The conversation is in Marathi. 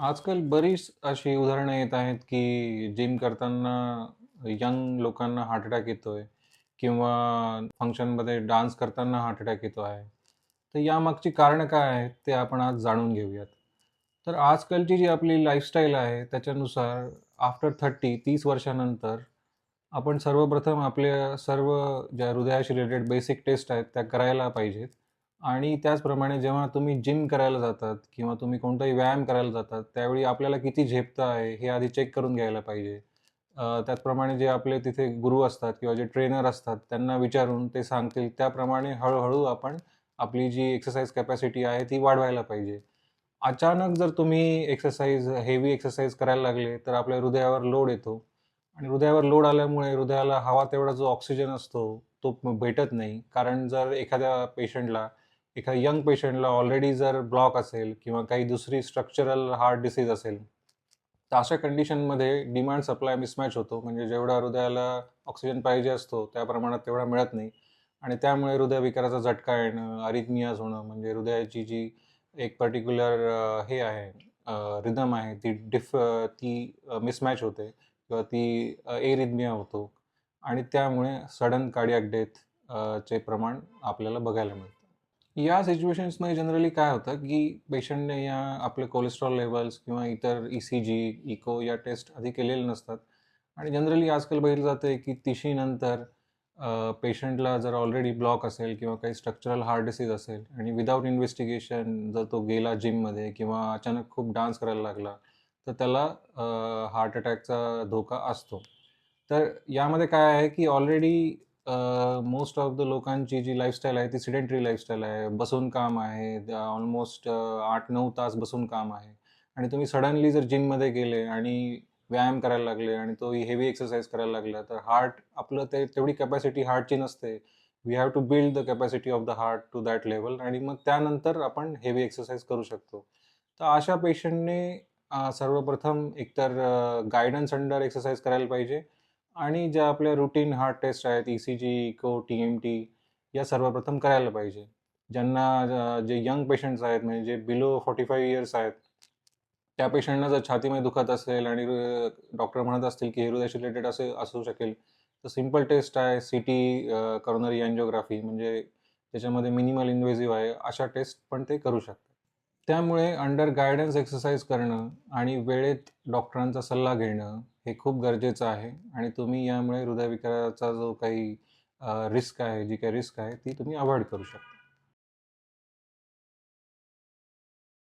आजकाल बरीच अशी उदाहरणं येत आहेत, की जिम करताना यंग लोकांना हार्ट अटॅक येतोय किंवा फंक्शनमध्ये डान्स करताना हार्ट अटॅक येतो आहे. तर यामागची कारणं काय आहेत, ते आपण आज जाणून घेऊयात. तर आजकालची जी आपली लाईफस्टाईल आहे, त्याच्यानुसार आफ्टर 30 वर्षानंतर आपण सर्वप्रथम आपल्या सर्व ज्या हृदयाशी रिलेटेड बेसिक टेस्ट आहेत, त्या करायला पाहिजेत. आणि त्याचप्रमाणे जेव्हा तुम्ही जिम करायला जातात किंवा तुम्ही कोणताही व्यायाम करायला जातात, त्यावेळी आपल्याला किती झेपतं आहे, हे आधी चेक करून घ्यायला पाहिजे. त्याचप्रमाणे जे आपले तिथे गुरु असतात किंवा जे ट्रेनर असतात, त्यांना विचारून ते सांगतील त्याप्रमाणे हळू आपण आपली जी एक्सरसाइज कॅपॅसिटी आहे, ती वाढवायला पाहिजे. अचानक जर तुम्ही हेवी एक्सरसाइज करायला लागले, तर आपल्या हृदयावर लोड येतो आणि हृदयावर लोड आल्यामुळे हृदयाला हवा तेवढा जो ऑक्सिजन असतो, तो भेटत नाही. कारण जर एखाद्या यंग पेशंटला ऑलरेडी जर ब्लॉक असेल किंवा काही दुसरी स्ट्रक्चरल हार्ट डिसीज असेल, तर अशा कंडिशनमध्ये डिमांड सप्लाय मिसमॅच होतो. म्हणजे जेवढा हृदयाला ऑक्सिजन पाहिजे असतो, त्या प्रमाणात तेवढा मिळत नाही आणि त्यामुळे हृदयविकाराचा झटका येणं, अरिथमियाज होणं, म्हणजे हृदयाची जी एक पर्टिक्युलर हे आहे रिदम आहे, ती मिसमॅच होते किंवा ती एरिथमिया होतो आणि त्यामुळे सडन कार्डियाक डेथ चे प्रमाण आपल्याला बघायला मिळतं. या सिच्युएशन्समध्ये जनरली काय होतं, की पेशंटने या आपले कोलेस्ट्रॉल लेव्हल्स किंवा इतर ई-सी-जी, इको या टेस्ट आधी केलेले नसतात आणि जनरली आजकाल बघितलं जातंय, की 30शी नंतर पेशंटला जर ऑलरेडी ब्लॉक असेल किंवा काही स्ट्रक्चरल हार्ट डिसीज असेल आणि विदाऊट इन्व्हेस्टिगेशन जर तो गेला जिममध्ये किंवा अचानक खूप डान्स करायला लागला, तर त्याला हार्ट अटॅकचा धोका असतो. तर यामध्ये काय आहे, की ऑलरेडी मोस्ट ऑफ द लोकांची जी लाईफस्टाईल आहे ती सिडेंटरी लाईफस्टाईल आहे. बसून काम आहे. ऑलमोस्ट 8-9 तास बसून काम आहे आणि तुम्ही सडनली जर जिममध्ये गेले आणि व्यायाम करायला लागले आणि तो हेवी एक्सरसाइज करायला लागला, तर हार्ट आपलं तेवढी कॅपॅसिटी हार्टची नसते. We have to build the capacity of the heart to that level आणि मग त्यानंतर आपण हेवी एक्सरसाइज करू शकतो. तर अशा पेशंटने सर्वप्रथम एकतर गाईडन्स अंडर एक्सरसाइज करायला पाहिजे आणि ज्या आपल्या रूटीन हार्ट टेस्ट आहेत, ई-सी-जी, इको, टी-एम-टी या सर्वप्रथम करायला पाहिजे. ज्यांना जे यंग पेशंट्स आहेत, म्हणजे जे बिलो 45 इयर्स आहेत, त्या पेशंटना जर छातीमध्ये दुखत असेल आणि डॉक्टर म्हणत असतील, की हृदयाशी रिलेटेड असे असू शकेल, तर सिंपल टेस्ट आहे सीटी करोनरी अँजिओग्राफी म्हणजे त्याच्यामध्ये मिनिमल इन्व्हेसिव्ह आहे. अशा टेस्ट पण ते करू शकतात. त्यामुळे अंडर गाईडन्स एक्सरसाइज करणं आणि वेळेत डॉक्टरांचा सल्ला घेणं हे खूप गरजेचं आहे आणि तुम्ही यामुळे हृदयविकाराचा जो काही रिस्क आहे, जी काही रिस्क आहे, ती तुम्ही अव्हॉइड करू शकता.